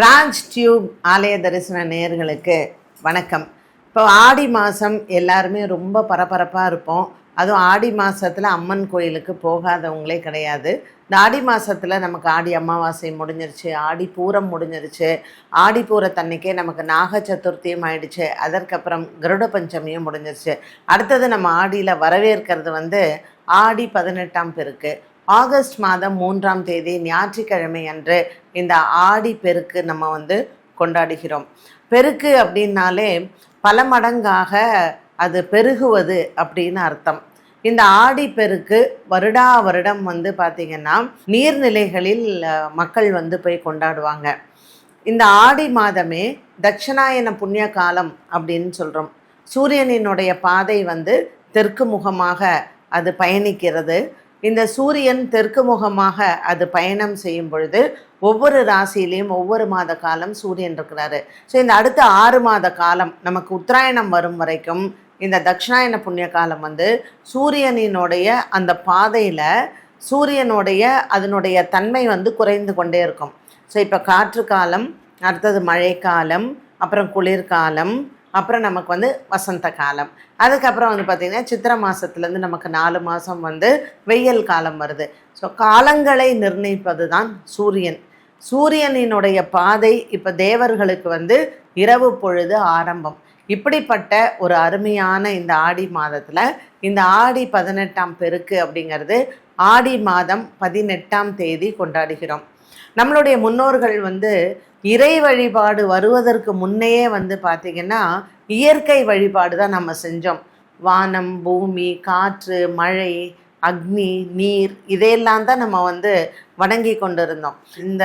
Raj tube ஆலய தரிசன நேயர்களுக்கு வணக்கம். இப்போ ஆடி மாதம் எல்லாருமே ரொம்ப பரபரப்பாக இருப்போம். அதுவும் ஆடி மாதத்தில் அம்மன் கோயிலுக்கு போகாதவங்களே கிடையாது. இந்த ஆடி மாதத்தில் நமக்கு ஆடி அமாவாசை முடிஞ்சிருச்சு, ஆடி பூரம் முடிஞ்சிருச்சு, ஆடி பூரத்தன்னைக்கே நமக்கு நாக சதுர்த்தியும் ஆயிடுச்சு, அதற்கப்புறம் கருட பஞ்சமியும் முடிஞ்சிருச்சு. அடுத்தது நம்ம ஆடியில் வரவேற்கிறது ஆடி 18ஆம் பெருக்கு. ஆகஸ்ட் மாதம் 3ஆம் தேதி ஞாயிற்றுக்கிழமை அன்று இந்த ஆடி பெருக்கு நம்ம கொண்டாடுகிறோம். பெருக்கு அப்படின்னாலே பல மடங்காக அது பெருகுவது அப்படின்னு அர்த்தம். இந்த ஆடி பெருக்கு வருடா வருடம் பார்த்திங்கன்னா நீர்நிலைகளில் மக்கள் போய் கொண்டாடுவாங்க. இந்த ஆடி மாதமே தட்சிணாயன புண்ணிய காலம் அப்படின்னு சொல்கிறோம். சூரியனினுடைய பாதை தெற்கு முகமாக அது பயணிக்கிறது. இந்த சூரியன் தெற்கு முகமாக அது பயணம் செய்யும் பொழுது ஒவ்வொரு ராசியிலையும் ஒவ்வொரு மாத காலம் சூரியன் இருக்கிறாரு. ஸோ இந்த அடுத்த 6 மாத காலம் நமக்கு உத்தராயணம் வரும் வரைக்கும் இந்த தட்சிணாயன புண்ணிய காலம் சூரியனினுடைய அந்த பாதையில் சூரியனுடைய அதனுடைய தன்மை குறைந்து கொண்டே இருக்கும். ஸோ இப்போ காற்று காலம், அடுத்தது மழைக்காலம், அப்புறம் குளிர்காலம், அப்புறம் நமக்கு வசந்த காலம், அதுக்கப்புறம் பார்த்திங்கன்னா சித்திரை மாதத்துலேருந்து நமக்கு 4 மாதம் வெயில் காலம் வருது. ஸோ காலங்களை நிர்ணயிப்பது தான் சூரியன். சூரியனினுடைய பாதை இப்போ தேவர்களுக்கு இரவு பொழுது ஆரம்பம். இப்படிப்பட்ட ஒரு அருமையான இந்த ஆடி மாதத்தில் இந்த ஆடி 18ஆம் பெருக்கு அப்படிங்கிறது ஆடி மாதம் 18ஆம் தேதி கொண்டாடுகிறோம். நம்மளுடைய முன்னோர்கள் இறை வழிபாடு வருவதற்கு முன்னையே பார்த்திங்கன்னா இயற்கை வழிபாடு தான் நம்ம செஞ்சோம். வானம், பூமி, காற்று, மழை, அக்னி, நீர் இதையெல்லாம் தான் நம்ம வணங்கி கொண்டிருந்தோம். இந்த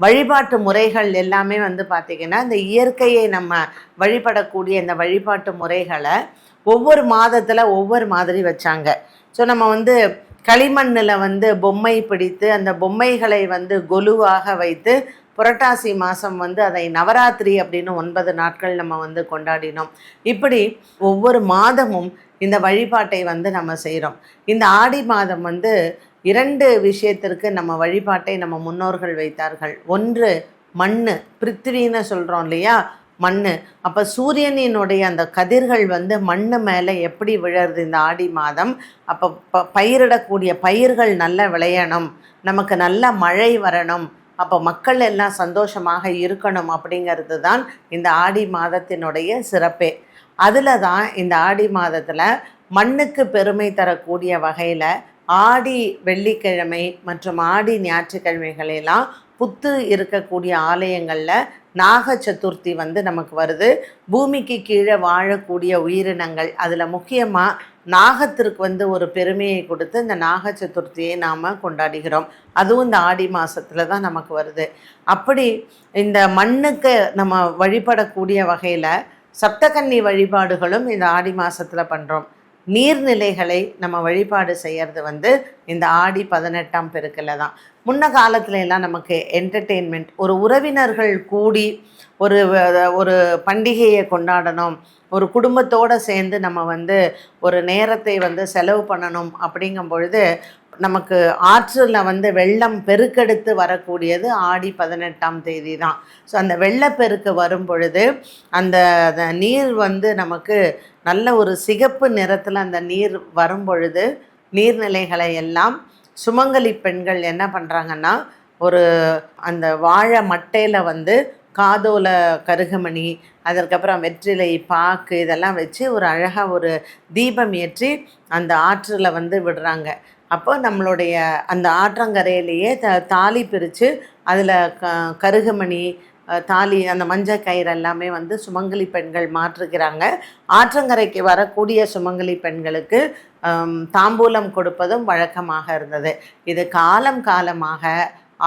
வழிபாட்டு முறைகள் எல்லாமே பார்த்திங்கன்னா இந்த இயற்கையை நம்ம வழிபடக்கூடிய இந்த வழிபாட்டு முறைகளை ஒவ்வொரு மாதத்தில் ஒவ்வொரு மாதிரி வச்சாங்க. ஸோ நம்ம களிமண்ணில் பொம்மை பிடித்து அந்த பொம்மைகளை கொலுவாக வைத்து புரட்டாசி மாதம் அதை நவராத்திரி அப்படின்னு 9 நாட்கள் நம்ம கொண்டாடினோம். இப்படி ஒவ்வொரு மாதமும் இந்த வழிபாட்டை நம்ம செய்கிறோம். இந்த ஆடி மாதம் 2 விஷயத்திற்கு நம்ம வழிபாட்டை நம்ம முன்னோர்கள் வைத்தார்கள். ஒன்று மண், பிருத்திவின்னு சொல்கிறோம் இல்லையா, மண். அப்போ சூரியனினுடைய அந்த கதிர்கள் மண் மேலே எப்படி விழருது இந்த ஆடி மாதம். அப்போ பயிரிடக்கூடிய பயிர்கள் நல்லா விளையணும், நமக்கு நல்ல மழை வரணும், அப்போ மக்கள் எல்லாம் சந்தோஷமாக இருக்கணும் அப்படிங்கிறது தான் இந்த ஆடி மாதத்தினுடைய சிறப்பே. அதில் தான் இந்த ஆடி மாதத்தில் மண்ணுக்கு பெருமை தரக்கூடிய வகையில் ஆடி வெள்ளிக்கிழமை மற்றும் ஆடி ஞாயிற்றுக்கிழமைகளெல்லாம் புத்து இருக்கக்கூடிய ஆலயங்களில் நாக சதுர்த்தி நமக்கு வருது. பூமிக்கு கீழே வாழக்கூடிய உயிரினங்கள் அதில் முக்கியமாக நாகத்திற்கு ஒரு பெருமையை கொடுத்து இந்த நாக சதுர்த்தியை நாம் கொண்டாடுகிறோம். அதுவும் இந்த ஆடி மாதத்தில் தான் நமக்கு வருது. அப்படி இந்த மண்ணுக்கு நம்ம வழிபடக்கூடிய வகையில் சப்தகன்னி வழிபாடுகளும் இந்த ஆடி மாதத்தில் பண்ணுறோம். நீர்நிலைகளை நம்ம வழிபாடு செய்கிறது இந்த ஆடி 18ஆம் பெருக்கில் தான். முன்ன காலத்துல எல்லாம் நமக்கு என்டர்டெயின்மெண்ட், ஒரு உறவினர்கள் கூடி ஒரு பண்டிகையை கொண்டாடணும், ஒரு குடும்பத்தோடு சேர்ந்து நம்ம ஒரு நேரத்தை செலவு பண்ணணும் அப்படிங்கும் பொழுது நமக்கு ஆற்றில் வெள்ளம் பெருக்கெடுத்து வரக்கூடியது ஆடி 18ஆம் தேதி தான். ஸோ அந்த வெள்ளப்பெருக்கு வரும் பொழுது அந்த நீர் நமக்கு நல்ல ஒரு சிகப்பு நிறத்தில் அந்த நீர் வரும் பொழுது நீர்நிலைகளை எல்லாம் சுமங்கலி பெண்கள் என்ன பண்ணுறாங்கன்னா அந்த வாழை மட்டையில் காதோல கருகமணி, அதற்கப்புறம் வெற்றிலை, பாக்கு இதெல்லாம் வச்சு ஒரு அழகாக ஒரு தீபம் ஏற்றி அந்த ஆற்றில் விடுறாங்க. அப்போ நம்மளுடைய அந்த ஆற்றங்கரையிலேயே தாலி பிரித்து அதில் கருகமணி, தாலி, அந்த மஞ்சள் கயிறு எல்லாமே சுமங்கலி பெண்கள் மாற்றுகிறாங்க. ஆற்றங்கரைக்கு வரக்கூடிய சுமங்கலி பெண்களுக்கு தாம்பூலம் கொடுப்பதும் வழக்கமாக இருந்தது. இது காலம் காலமாக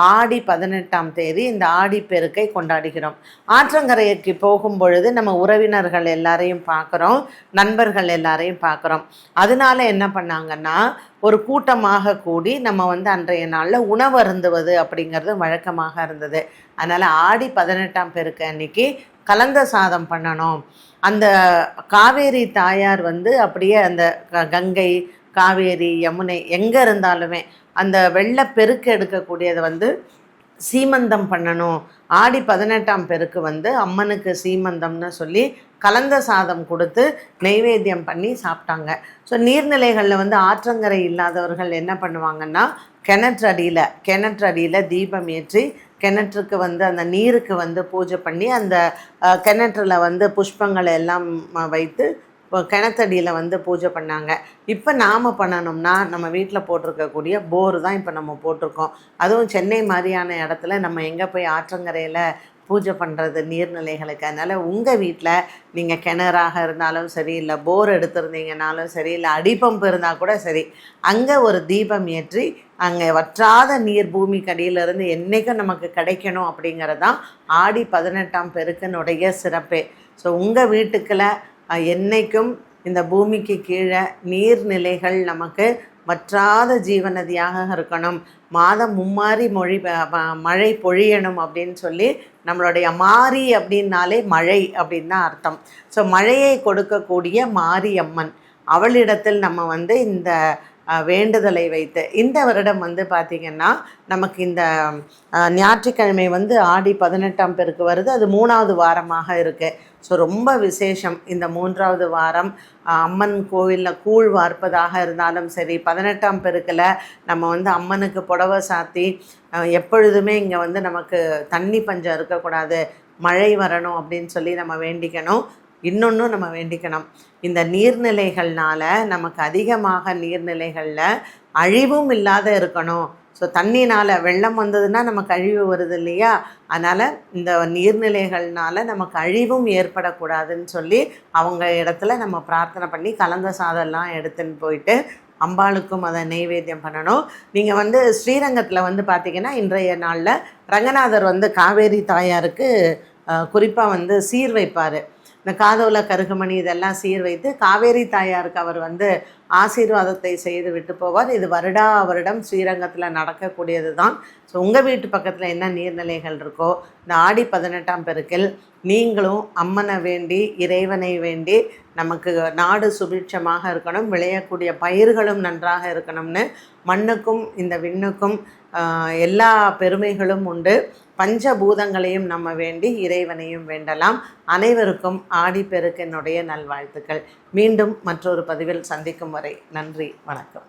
ஆடி 18ஆம் தேதி இந்த ஆடி பெருக்கை கொண்டாடுகிறோம். ஆற்றங்கரைக்கு போகும் பொழுது நம்ம உறவினர்கள் எல்லாரையும் பார்க்குறோம், நண்பர்கள் எல்லாரையும் பார்க்குறோம். அதனால என்ன பண்ணாங்கன்னா ஒரு கூட்டமாக கூடி நம்ம அன்றைய நாளில் உணவு அருந்துவது அப்படிங்கிறது வழக்கமாக இருந்தது. அதனால் ஆடி 18ஆம் பெருக்கு அன்னைக்கு கலந்த சாதம் பண்ணணும். அந்த காவேரி தாயார் அப்படியே அந்த கங்கை, காவேரி, யமுனை எங்கே இருந்தாலுமே அந்த வெள்ளப்பெருக்கு எடுக்கக்கூடியது சீமந்தம் பண்ணணும். ஆடி 18ஆம் பெருக்கு வந்து அம்மனுக்கு சீமந்தம்னு சொல்லி கலந்த சாதம் கொடுத்து நெய்வேத்தியம் பண்ணி சாப்பிட்டாங்க. ஸோ நீர்நிலைகளில் வந்து ஆற்றங்கரை இல்லாதவர்கள் என்ன பண்ணுவாங்கன்னா, கிணற்றடியில் தீபம் ஏற்றி கிணற்றுக்கு வந்து அந்த நீருக்கு வந்து பூஜை பண்ணி அந்த கிணற்றுல வந்து புஷ்பங்களை எல்லாம் வைத்து கிணத்தடியில் வந்து பூஜை பண்ணாங்க. இப்போ நாம் பண்ணணும்னா நம்ம வீட்டில் போட்டிருக்கக்கூடிய போர் தான் இப்போ நம்ம போட்டிருக்கோம். அதுவும் சென்னை மாதிரியான இடத்துல நம்ம எங்கே போய் ஆற்றங்கரையில் பூஜை பண்ணுறது நீர்நிலைகளுக்கு? அதனால் உங்கள் வீட்டில் நீங்கள் கிணறாக இருந்தாலும் சரி, இல்லை போர் எடுத்திருந்தீங்கனாலும் சரி, இல்லை அடிப்பம்பு இருந்தால் கூட சரி, அங்கே ஒரு தீபம் ஏற்றி அங்கே வற்றாத நீர் பூமிக்கடியிலிருந்து என்றைக்கும் நமக்கு கிடைக்கணும் அப்படிங்கிறது தான் ஆடி 18ஆம் பெருக்கினுடைய சிறப்பே. ஸோ உங்கள் வீட்டுக்குள்ள என்றைக்கும் இந்த பூமிக்கு கீழே நீர்நிலைகள் நமக்கு வற்றாத ஜீவநதியாக இருக்கணும், மாதம் மும்மாரி மழை பொழியணும் அப்படின்னு சொல்லி நம்மளுடைய மாரி அப்படின்னாலே மழை அப்படின்னு தான் அர்த்தம். ஸோ மழையை கொடுக்கக்கூடிய மாரியம்மன், அவளிடத்தில் நம்ம வந்து இந்த வேண்டுதலை வைத்து இந்த வருடம் வந்து பார்த்திங்கன்னா நமக்கு இந்த ஞாயிற்றுக்கிழமை வந்து ஆடி 18ஆம் பெருக்கு வருது. அது 3வது வாரமாக இருக்குது. ஸோ ரொம்ப விசேஷம். இந்த 3வது வாரம் அம்மன் கோவிலில் கூழ் வார்ப்பதாக இருந்தாலும் சரி, 18ஆம் பெருக்கில் நம்ம வந்து அம்மனுக்கு புடவை சாத்தி எப்பொழுதுமே இங்கே வந்து நமக்கு தண்ணி பஞ்சம் இருக்கக்கூடாது, மழை வரணும் அப்படின்னு சொல்லி நம்ம வேண்டிக்கணும். இன்னொன்றும் நம்ம வேண்டிக்கணும், இந்த நீர்நிலைகள்னால நமக்கு அதிகமாக நீர்நிலைகளில் அழிவும் இல்லாத இருக்கணும். ஸோ தண்ணினால் வெள்ளம் வந்ததுன்னா நமக்கு அழிவு வருது இல்லையா? அதனால் இந்த நீர்நிலைகள்னால நமக்கு அழிவும் ஏற்படக்கூடாதுன்னு சொல்லி அவங்க இடத்துல நம்ம பிரார்த்தனை பண்ணி கலந்த சாதம்லாம் எடுத்துன்னு போயிட்டு அம்பாளுக்கும் அதை நெய்வேத்தியம் பண்ணணும். நீங்கள் வந்து ஸ்ரீரங்கத்தில் வந்து பார்த்திங்கன்னா இன்றைய நாளில் ரங்கநாதர் வந்து காவேரி தாயாருக்கு குறிப்பாக வந்து சீர் வைப்பார். இந்த காதோல கருகமணி இதெல்லாம் சீர் வைத்து காவேரி தாயாருக்கு அவர் வந்து ஆசீர்வாதத்தை செய்து விட்டு போவார். இது வருடம் ஸ்ரீரங்கத்தில் நடக்கக்கூடியது தான். ஸோ உங்கள் வீட்டு பக்கத்தில் என்ன நீர்நிலைகள் இருக்கோ, இந்த ஆடி 18ஆம் பெருக்கில் நீங்களும் அம்மனை வேண்டி, இறைவனை வேண்டி நமக்கு நாடு சுபிட்சமாக இருக்கணும், விளையக்கூடிய பயிர்களும் நன்றாக இருக்கணும்னு மண்ணுக்கும் இந்த விண்ணுக்கும் எல்லா பெருமைகளும் உண்டு. பஞ்சபூதங்களையும் நம்ம வேண்டி இறைவனையும் வேண்டலாம். அனைவருக்கும் ஆடிப்பெருக்கினுடைய நல்வாழ்த்துக்கள். மீண்டும் மற்றொரு பதிவில் சந்திக்கும் வரை நன்றி, வணக்கம்.